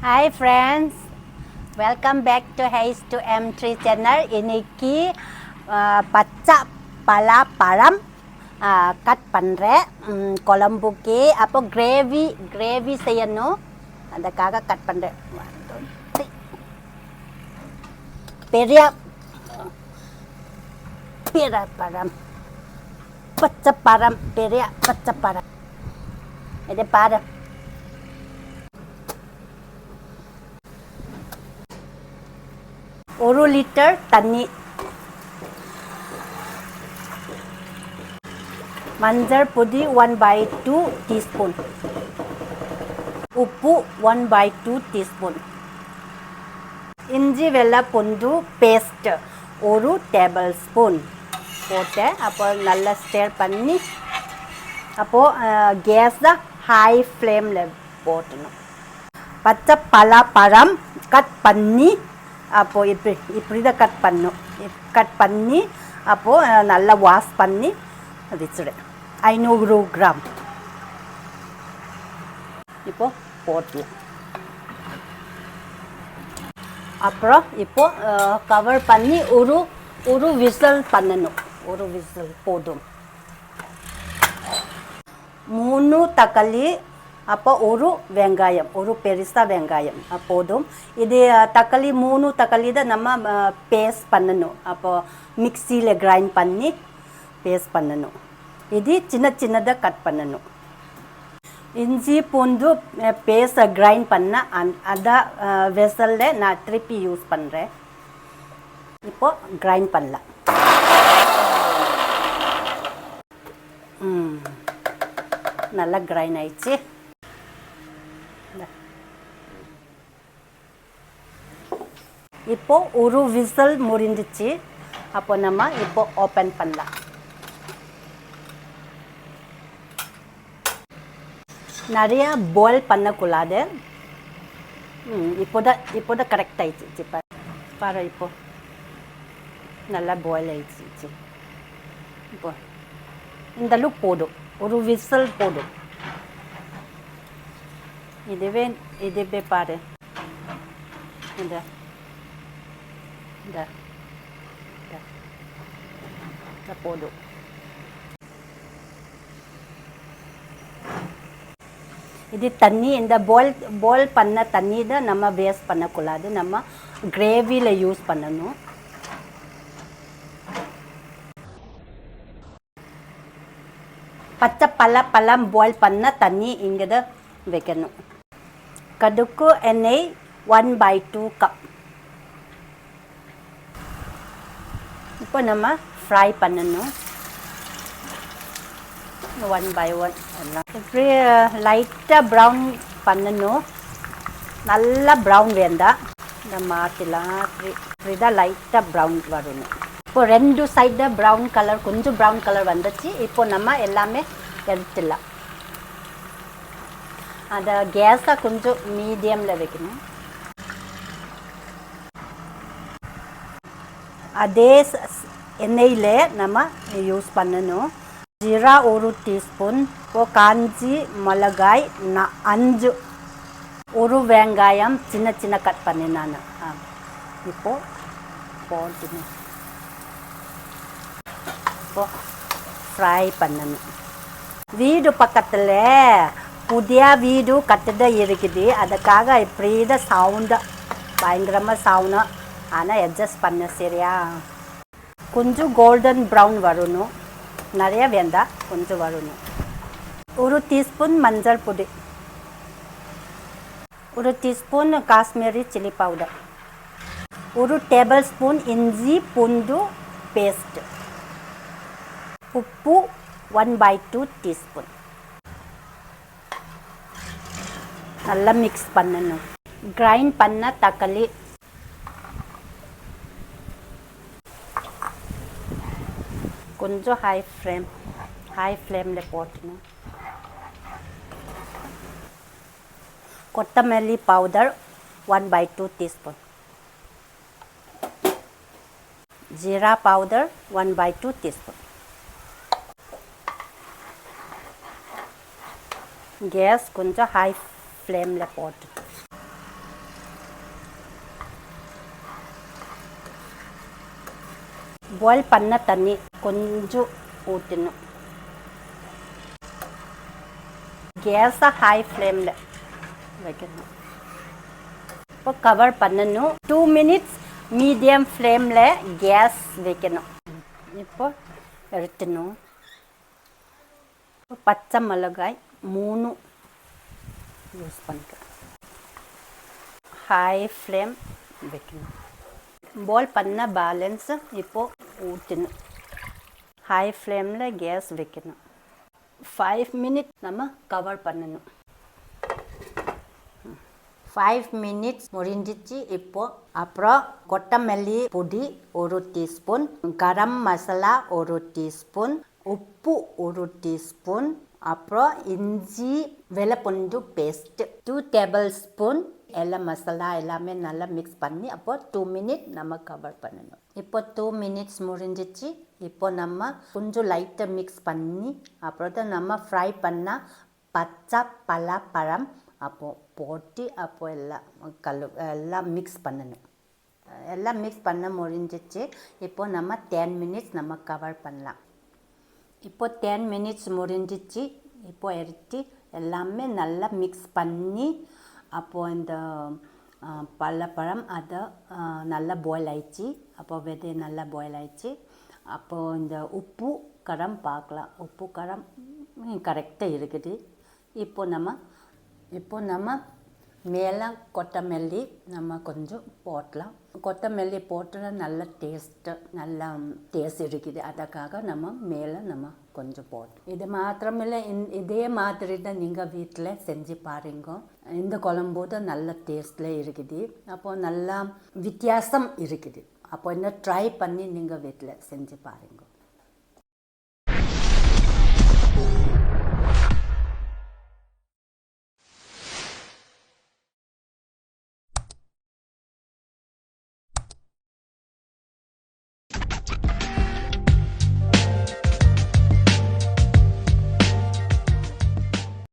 Hi friends, welcome back to H2M3 Channel. இன்னைக்கு பச்சை பலாப்பழம் கட் பண்ணுறேன் குழம்புக்கு. அப்போ கிரேவி செய்யணும், அதுக்காக கட் பண்ணுறேன். பெரிய பழம், பச்சை பழம், பெரிய பச்சை பழம். இதை பாரு. ஒரு லிட்டர் தண்ணி, மஞ்சள் பொடி 1/2 டீஸ்பூன், உப்பு 1/2 டீஸ்பூன், இஞ்சி வெள்ளை பூண்டு பேஸ்ட் ஒரு டேபிள் ஸ்பூன் போட்டு அப்போ நல்லா ஸ்டேர் பண்ணி அப்போ கேஸ் தான் ஹை ஃப்ளேமில் போட்டணும். பச்சை பலாப்பழம் கட் பண்ணி அப்போ இப்படி தான் கட் பண்ணி அப்போது நல்லா வாஷ் பண்ணி வச்சுடு. 500 கிராம் இப்போது போட்டு அப்புறம் இப்போது கவர் பண்ணி ஒரு விசில் பண்ணணும். ஒரு விசில் போதும். 3 தக்காளி, அப்போ ஒரு வெங்காயம், ஒரு பெருசா வெங்காயம் போதும். இது தக்காளி 3 தக்காளி தான் நம்ம பேஸ்ட் பண்ணணும். அப்போ மிக்சியில் கிரைண்ட் பண்ணி பேஸ்ட் பண்ணணும். இது சின்னதாக கட் பண்ணணும். இஞ்சி பூண்டு பேஸ்ட் கிரைண்ட் பண்ண அந்த வெசலில் நான் திருப்பி யூஸ் பண்ணுறேன். இப்போ கிரைண்ட் பண்ணலாம். நல்லா கிரைண்ட் ஆயிடுச்சு. இப்போ ஒரு விசில் முடிஞ்சிச்சு. அப்போ நம்ம இப்போ ஓப்பன் பண்ணலாம். நிறைய பாயில் பண்ணக்கூடாது. இப்போதான் கரெக்ட் ஆயிடுச்சு. பாரு, இப்போ நல்லா பாயில் ஆயிடுச்சு. இப்போ இந்த அளவுக்கு போதும், ஒரு விசில் போதும். இதுவே பாரு, இந்த போதும். இது தண்ணி, இந்த பாயில் பண்ண தண்ணி தான் நம்ம வேஸ்ட் பண்ணக்கூடாது. நம்ம கிரேவியில் யூஸ் பண்ணணும். பச்சை பழம் பாயில் பண்ண தண்ணி இங்கே தான் வைக்கணும். கடுகு எண்ணெய் 1/2 கப். இப்போ நம்ம ஃப்ரை பண்ணணும் 1 by 1 எல்லாம். இப்படி லைட்டாக ப்ரௌன் பண்ணணும். நல்லா ப்ரௌன் வேண்டாம், நம்ம மாற்றிலாம். இப்படி தான் லைட்டாக ப்ரௌன் வரணும். இப்போ 2 சைடு ப்ரௌன் கலர், கொஞ்சம் ப்ரௌன் கலர் வந்துச்சு. இப்போ நம்ம எல்லாமே எடுத்துடலாம். அந்த கேஸை கொஞ்சம் மீடியமில் வைக்கணும். அதே எண்ணெயில் நம்ம யூஸ் பண்ணணும். ஜீரா 1 டீஸ்பூன், இப்போ காஞ்சி மிளகாய் 5, ஒரு வெங்காயம் சின்ன கட் பண்ணி நான் இப்போ போட்டுணும். இப்போ ஃப்ரை பண்ணணும். வீடு பக்கத்தில் புதிய வீடு கட்டுத இருக்குது. அதுக்காக இப்படி தான் சவுண்டு, பயங்கரமாக சவுண்டு. ஆனால் அட்ஜஸ்ட் பண்ண சரியா. கொஞ்சம் கோல்டன் ப்ரௌன் வரணும், நிறைய வேண்டாம், கொஞ்சம் வரணும். 1 டீஸ்பூன் மஞ்சள் பொடி, 1 teaspoon Kashmiri chilli powder, 1 table spoon இஞ்சி பூண்டு பேஸ்ட், உப்பு 1/2 டீஸ்பூன். நல்லா மிக்ஸ் பண்ணணும். கிரைண்ட் பண்ண தக்காளி, கொஞ்சம் ஹை ஃப்ளேமில் போட்டணும். கொத்தமல்லி powder 1/2 teaspoon, jeera powder 1/2 teaspoon. Gas கொஞ்சம் ஹை ஃப்ளேமில் போட்டு பாயில் பண்ண தண்ணி கொஞ்சம் ஊற்றணும். கேஸை ஹை ஃப்ளேமில் வைக்கணும். இப்போ கவர் பண்ணணும். 2 மினிட்ஸ் மீடியம் ஃப்ளேமில் கேஸ் வைக்கணும். இப்போ எடுத்துணும். பச்சை மிளகாய் 3 யூஸ் பண்ணிக்கிறேன். ஹை ஃப்ளேம் வைக்கணும். பாயில் பண்ண பேலன்ஸ் இப்போ ஊற்றணும். ஹை ஃப்ளேமில் கேஸ் வைக்கணும். 5 மினிட்ஸ் நம்ம கவர் பண்ணணும். 5 மினிட்ஸ் முடிஞ்சிச்சு. இப்போ அப்புறம் கொத்தமல்லி பொடி 1 டீஸ்பூன், கரம் மசாலா 1 டீஸ்பூன், உப்பு 1 டீஸ்பூன், அப்புறம் இஞ்சி வெள்ளைப்பூண்டு பேஸ்ட் 2 டேபிள் ஸ்பூன். எல்லா மசாலா எல்லாமே நல்லா மிக்ஸ் பண்ணி அப்போ 2 மினிட் நம்ம கவர் பண்ணணும். இப்போ 2 மினிட்ஸ் முடிஞ்சிச்சு. இப்போ நம்ம கொஞ்சம் லைட்டாக மிக்ஸ் பண்ணி அப்புறம் தான் நம்ம ஃப்ரை பண்ண பச்சை பழம் அப்போ போட்டு அப்போ எல்லாம் மிக்ஸ் பண்ணணும். எல்லாம் மிக்ஸ் பண்ண முடிஞ்சிச்சு. இப்போ நம்ம 10 மினிட்ஸ் நம்ம கவர் பண்ணலாம். இப்போ 10 மினிட்ஸ் முடிஞ்சிச்சு. இப்போ எடுத்து எல்லாமே நல்லா மிக்ஸ் பண்ணி அப்போது இந்த பழம் அதை நல்லா பாயில் ஆயிடுச்சு. அப்போது விதை நல்லா பாயில் ஆயிடுச்சு. அப்போது இந்த உப்பு காரம் பார்க்கலாம். உப்பு காரம் கரெக்டாக இருக்குது. இப்போ நம்ம மேலே கொத்தமல்லி நம்ம கொஞ்சம் போட்டலாம். கொத்தமல்லி போட்டால் நல்ல டேஸ்ட் இருக்குது. அதுக்காக நம்ம மேலே நம்ம கொஞ்சம் போட்டோம். இது மாத்திரமில்லை, இதே மாதிரி தான் நீங்கள் வீட்டில் செஞ்சு பாருங்க. இந்த குழம்பு தான் நல்ல டேஸ்ட்டில் இருக்குது. அப்போது நல்லா வித்தியாசம் இருக்குது. அப்போ இன்னும் ட்ரை பண்ணி நீங்கள் வீட்டில் செஞ்சு பாருங்க.